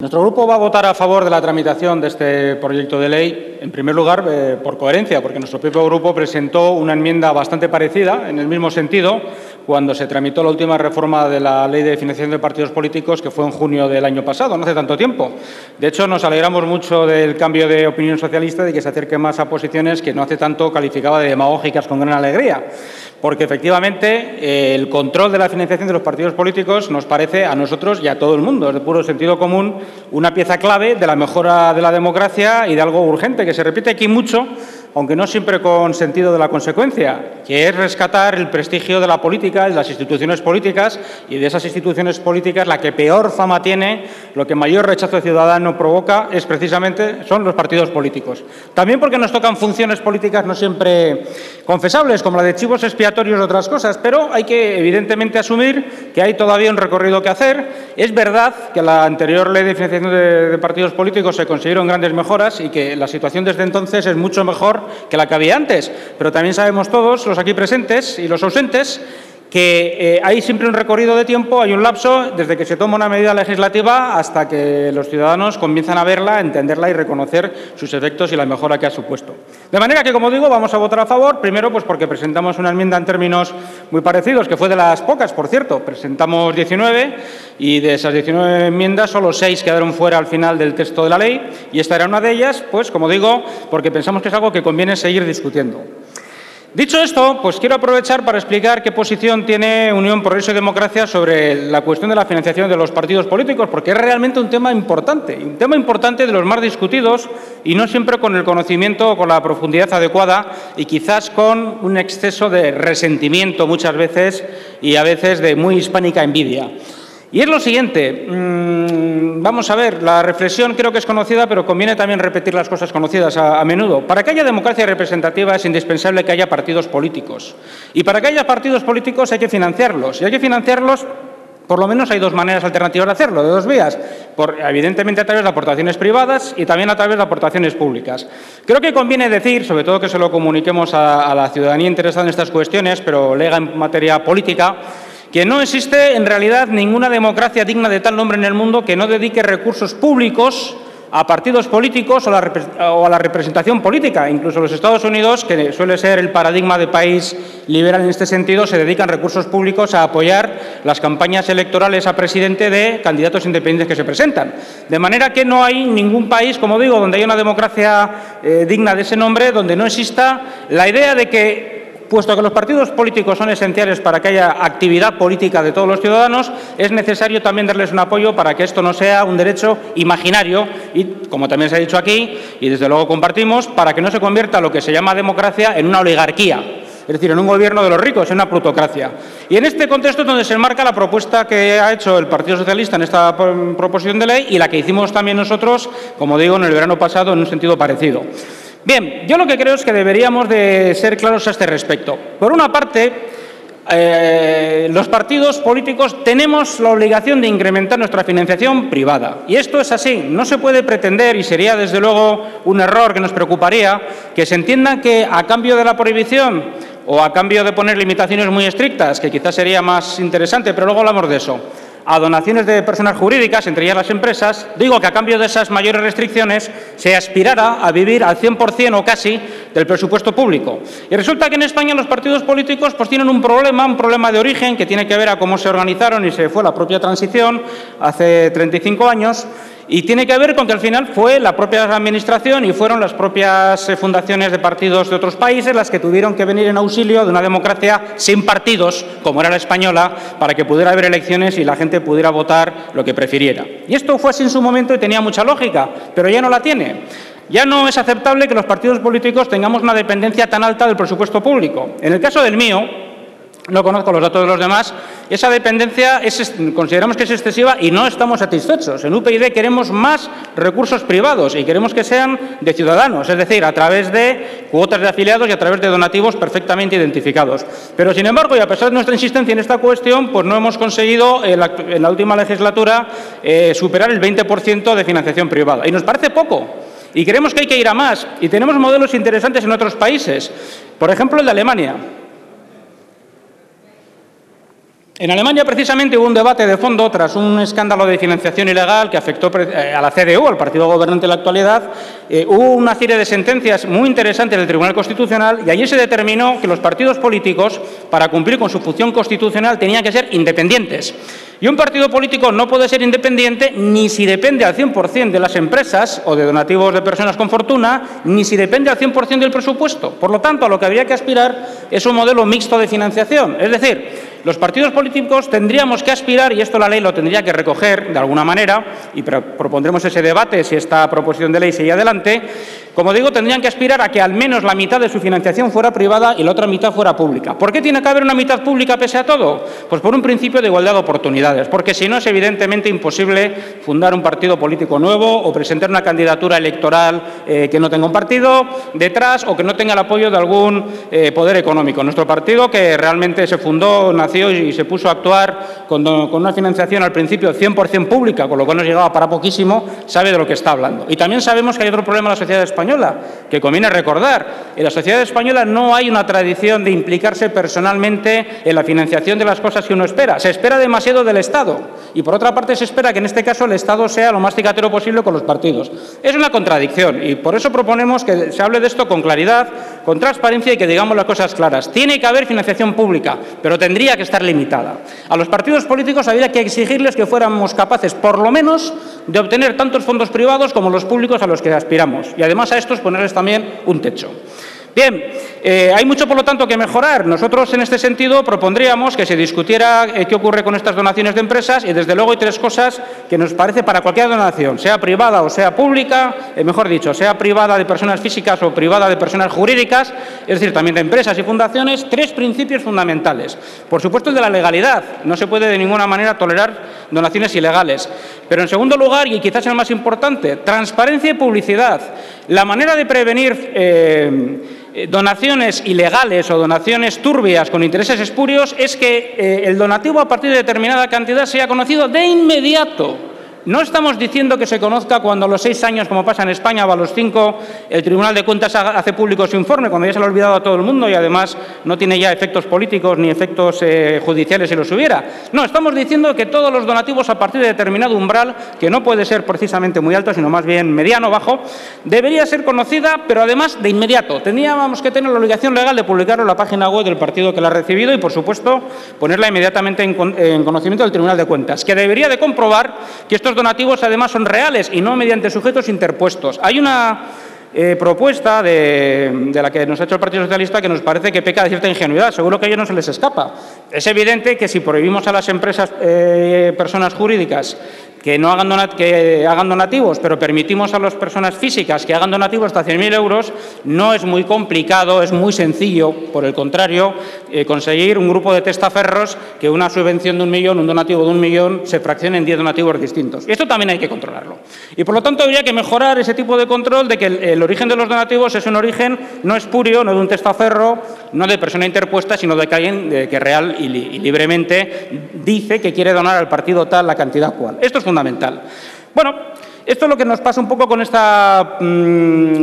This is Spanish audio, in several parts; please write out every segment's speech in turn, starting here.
Nuestro grupo va a votar a favor de la tramitación de este proyecto de ley, en primer lugar, por coherencia, porque nuestro propio grupo presentó una enmienda bastante parecida, en el mismo sentido, cuando se tramitó la última reforma de la Ley de Financiación de Partidos Políticos, que fue en junio del año pasado, no hace tanto tiempo. De hecho, nos alegramos mucho del cambio de opinión socialista, de que se acerque más a posiciones que no hace tanto calificaba de demagógicas con gran alegría, porque efectivamente el control de la financiación de los partidos políticos nos parece a nosotros y a todo el mundo, es de puro sentido común, una pieza clave de la mejora de la democracia y de algo urgente, que se repite aquí mucho, aunque no siempre con sentido de la consecuencia, que es rescatar el prestigio de la política, de las instituciones políticas, y de esas instituciones políticas la que peor fama tiene, lo que mayor rechazo ciudadano provoca, es precisamente son los partidos políticos. También porque nos tocan funciones políticas no siempre confesables, como la de chivos expiatorios de otras cosas, pero hay que evidentemente asumir que hay todavía un recorrido que hacer. Es verdad que la anterior ley de financiación de partidos políticos se consiguieron grandes mejoras y que la situación desde entonces es mucho mejor que la que había antes, pero también sabemos todos, los aquí presentes y los ausentes, que hay siempre un recorrido de tiempo, hay un lapso desde que se toma una medida legislativa hasta que los ciudadanos comienzan a verla, a entenderla y reconocer sus efectos y la mejora que ha supuesto. De manera que, como digo, vamos a votar a favor, primero pues porque presentamos una enmienda en términos muy parecidos, que fue de las pocas, por cierto, presentamos 19 y de esas 19 enmiendas solo 6 quedaron fuera al final del texto de la ley y esta era una de ellas, pues como digo, porque pensamos que es algo que conviene seguir discutiendo. Dicho esto, pues quiero aprovechar para explicar qué posición tiene Unión, Progreso y Democracia sobre la cuestión de la financiación de los partidos políticos, porque es realmente un tema importante de los más discutidos y no siempre con el conocimiento o con la profundidad adecuada y quizás con un exceso de resentimiento muchas veces y a veces de muy hispánica envidia. Y es lo siguiente, vamos a ver, la reflexión creo que es conocida, pero conviene también repetir las cosas conocidas a menudo. Para que haya democracia representativa es indispensable que haya partidos políticos. Y para que haya partidos políticos hay que financiarlos. Y hay que financiarlos, por lo menos hay dos maneras alternativas de hacerlo, de dos vías. Evidentemente a través de aportaciones privadas y también a través de aportaciones públicas. Creo que conviene decir, sobre todo que se lo comuniquemos a la ciudadanía interesada en estas cuestiones, pero lega en materia política, que no existe en realidad ninguna democracia digna de tal nombre en el mundo que no dedique recursos públicos a partidos políticos o a la representación política. Incluso los Estados Unidos, que suele ser el paradigma de país liberal en este sentido, se dedican recursos públicos a apoyar las campañas electorales a presidente de candidatos independientes que se presentan. De manera que no hay ningún país, como digo, donde haya una democracia digna de ese nombre, donde no exista la idea de que, puesto que los partidos políticos son esenciales para que haya actividad política de todos los ciudadanos, es necesario también darles un apoyo para que esto no sea un derecho imaginario y, como también se ha dicho aquí, y desde luego compartimos, para que no se convierta lo que se llama democracia en una oligarquía, es decir, en un gobierno de los ricos, en una plutocracia. Y en este contexto es donde se enmarca la propuesta que ha hecho el Partido Socialista en esta proposición de ley y la que hicimos también nosotros, como digo, en el verano pasado, en un sentido parecido. Bien, yo lo que creo es que deberíamos de ser claros a este respecto. Por una parte, los partidos políticos tenemos la obligación de incrementar nuestra financiación privada. Y esto es así. No se puede pretender, y sería desde luego un error que nos preocuparía, que se entienda que a cambio de la prohibición o a cambio de poner limitaciones muy estrictas, que quizás sería más interesante, pero luego hablamos de eso, a donaciones de personas jurídicas, entre ellas las empresas, digo que a cambio de esas mayores restricciones se aspirara a vivir al 100% o casi del presupuesto público. Y resulta que en España los partidos políticos pues tienen un problema de origen que tiene que ver a cómo se organizaron y se fue la propia transición hace 35 años, y tiene que ver con que al final fue la propia administración y fueron las propias fundaciones de partidos de otros países las que tuvieron que venir en auxilio de una democracia sin partidos, como era la española, para que pudiera haber elecciones y la gente pudiera votar lo que prefiriera. Y esto fue así en su momento y tenía mucha lógica, pero ya no la tiene. Ya no es aceptable que los partidos políticos tengamos una dependencia tan alta del presupuesto público. En el caso del mío, no conozco los datos de los demás, esa dependencia consideramos que es excesiva y no estamos satisfechos. En UPyD queremos más recursos privados y queremos que sean de ciudadanos, es decir, a través de cuotas de afiliados y a través de donativos perfectamente identificados. Pero, sin embargo, y a pesar de nuestra insistencia en esta cuestión, pues no hemos conseguido en la última legislatura superar el 20% de financiación privada. Y nos parece poco. Y creemos que hay que ir a más. Y tenemos modelos interesantes en otros países. Por ejemplo, el de Alemania. En Alemania, precisamente, hubo un debate de fondo tras un escándalo de financiación ilegal que afectó a la CDU, al partido gobernante en la actualidad. Hubo una serie de sentencias muy interesantes del Tribunal Constitucional y allí se determinó que los partidos políticos, para cumplir con su función constitucional, tenían que ser independientes. Y un partido político no puede ser independiente ni si depende al 100% de las empresas o de donativos de personas con fortuna, ni si depende al 100% del presupuesto. Por lo tanto, a lo que habría que aspirar es un modelo mixto de financiación. Es decir, los partidos políticos tendríamos que aspirar, y esto la ley lo tendría que recoger de alguna manera, y propondremos ese debate si esta proposición de ley sigue adelante, como digo, tendrían que aspirar a que al menos la mitad de su financiación fuera privada y la otra mitad fuera pública. ¿Por qué tiene que haber una mitad pública pese a todo? Pues por un principio de igualdad de oportunidades, porque si no es evidentemente imposible fundar un partido político nuevo o presentar una candidatura electoral que no tenga un partido detrás o que no tenga el apoyo de algún poder económico. Nuestro partido, que realmente se fundó, nació y se puso a actuar con una financiación al principio 100% pública, con lo cual nos llegaba para poquísimo, sabe de lo que está hablando. Y también sabemos que hay otro problema en la sociedad española, que conviene recordar. En la sociedad española no hay una tradición de implicarse personalmente en la financiación de las cosas que uno espera. Se espera demasiado del Estado y, por otra parte, se espera que en este caso el Estado sea lo más cicatero posible con los partidos. Es una contradicción y por eso proponemos que se hable de esto con claridad, con transparencia y que digamos las cosas claras. Tiene que haber financiación pública, pero tendría que estar limitada. A los partidos políticos habría que exigirles que fuéramos capaces, por lo menos, de obtener tantos fondos privados como los públicos a los que aspiramos. Y además a estos ponerles también un techo. Bien, hay mucho, por lo tanto, que mejorar. Nosotros, en este sentido, propondríamos que se discutiera qué ocurre con estas donaciones de empresas y, desde luego, hay tres cosas que nos parece para cualquier donación, sea privada o sea pública, mejor dicho, sea privada de personas físicas o privada de personas jurídicas, es decir, también de empresas y fundaciones, tres principios fundamentales. Por supuesto, el de la legalidad. No se puede de ninguna manera tolerar donaciones ilegales. Pero, en segundo lugar, y quizás el más importante, transparencia y publicidad. La manera de prevenir donaciones ilegales o donaciones turbias con intereses espurios es que el donativo a partir de determinada cantidad sea conocido de inmediato. No estamos diciendo que se conozca cuando a los 6 años, como pasa en España, o a los 5, el Tribunal de Cuentas hace público su informe, cuando ya se lo ha olvidado a todo el mundo y además no tiene ya efectos políticos ni efectos judiciales si los hubiera. No, estamos diciendo que todos los donativos a partir de determinado umbral, que no puede ser precisamente muy alto, sino más bien mediano, bajo, debería ser conocida, pero además de inmediato. Tendríamos que tener la obligación legal de publicarlo en la página web del partido que la ha recibido y, por supuesto, ponerla inmediatamente en conocimiento del Tribunal de Cuentas, que debería de comprobar que estos donativos además son reales y no mediante sujetos interpuestos. Hay una propuesta de la que nos ha hecho el Partido Socialista que nos parece que peca de cierta ingenuidad. Seguro que a ellos no se les escapa. Es evidente que si prohibimos a las empresas, personas jurídicas, que hagan donativos, pero permitimos a las personas físicas que hagan donativos hasta 100.000 euros, no es muy complicado, es muy sencillo, por el contrario, conseguir un grupo de testaferros que una subvención de 1 millón, un donativo de 1 millón, se fraccione en 10 donativos distintos. Y esto también hay que controlarlo. Y, por lo tanto, habría que mejorar ese tipo de control de que el origen de los donativos es un origen no espurio, no de un testaferro, no de persona interpuesta, sino de que alguien que real y libremente dice que quiere donar al partido tal la cantidad cual. Esto es fundamental. Bueno, esto es lo que nos pasa un poco con esta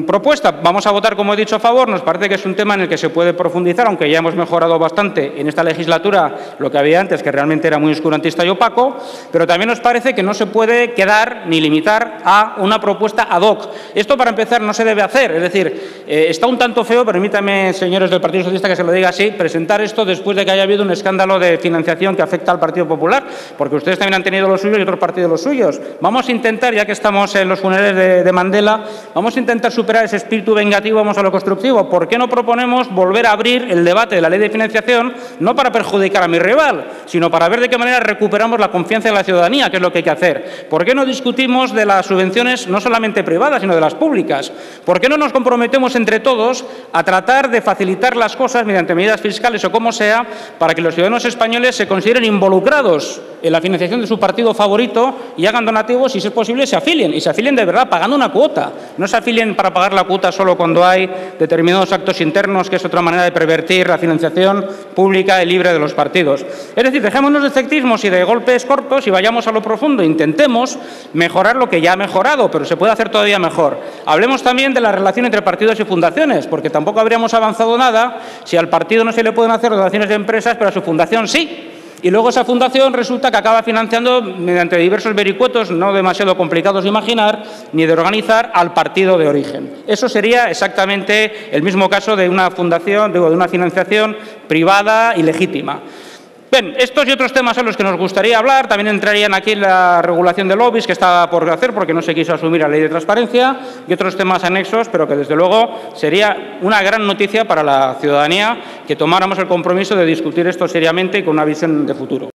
propuesta. Vamos a votar, como he dicho, a favor. Nos parece que es un tema en el que se puede profundizar, aunque ya hemos mejorado bastante en esta legislatura lo que había antes, que realmente era muy oscurantista y opaco, pero también nos parece que no se puede quedar ni limitar a una propuesta ad hoc. Esto, para empezar, no se debe hacer. Es decir, está un tanto feo, permítanme, señores del Partido Socialista, que se lo diga así, presentar esto después de que haya habido un escándalo de financiación que afecta al Partido Popular, porque ustedes también han tenido los suyos y otros partidos los suyos. Vamos a intentar, ya que estamos en los funerales de Mandela, vamos a intentar superar ese espíritu vengativo, vamos a lo constructivo. ¿Por qué no proponemos volver a abrir el debate de la ley de financiación, no para perjudicar a mi rival, sino para ver de qué manera recuperamos la confianza de la ciudadanía, que es lo que hay que hacer? ¿Por qué no discutimos de las subvenciones no solamente privadas, sino de las públicas? ¿Por qué no nos comprometemos entre todos a tratar de facilitar las cosas mediante medidas fiscales o como sea, para que los ciudadanos españoles se consideren involucrados en la financiación de su partido favorito y hagan donativos y, si es posible, se afilien? Y se afilien de verdad pagando una cuota. No se afilien para pagar la cuota solo cuando hay determinados actos internos, que es otra manera de pervertir la financiación pública y libre de los partidos. Es decir, dejémonos de efectismos y de golpes cortos y vayamos a lo profundo. Intentemos mejorar lo que ya ha mejorado, pero se puede hacer todavía mejor. Hablemos también de la relación entre partidos y fundaciones, porque tampoco habríamos avanzado nada si al partido no se le pueden hacer donaciones de empresas, pero a su fundación sí. Y luego esa fundación resulta que acaba financiando mediante diversos vericuetos no demasiado complicados de imaginar ni de organizar al partido de origen. Eso sería exactamente el mismo caso de una fundación, de una financiación privada y legítima. Bien, estos y otros temas son los que nos gustaría hablar. También entrarían aquí la regulación de lobbies que estaba por hacer porque no se quiso asumir la ley de transparencia y otros temas anexos, pero que desde luego sería una gran noticia para la ciudadanía que tomáramos el compromiso de discutir esto seriamente y con una visión de futuro.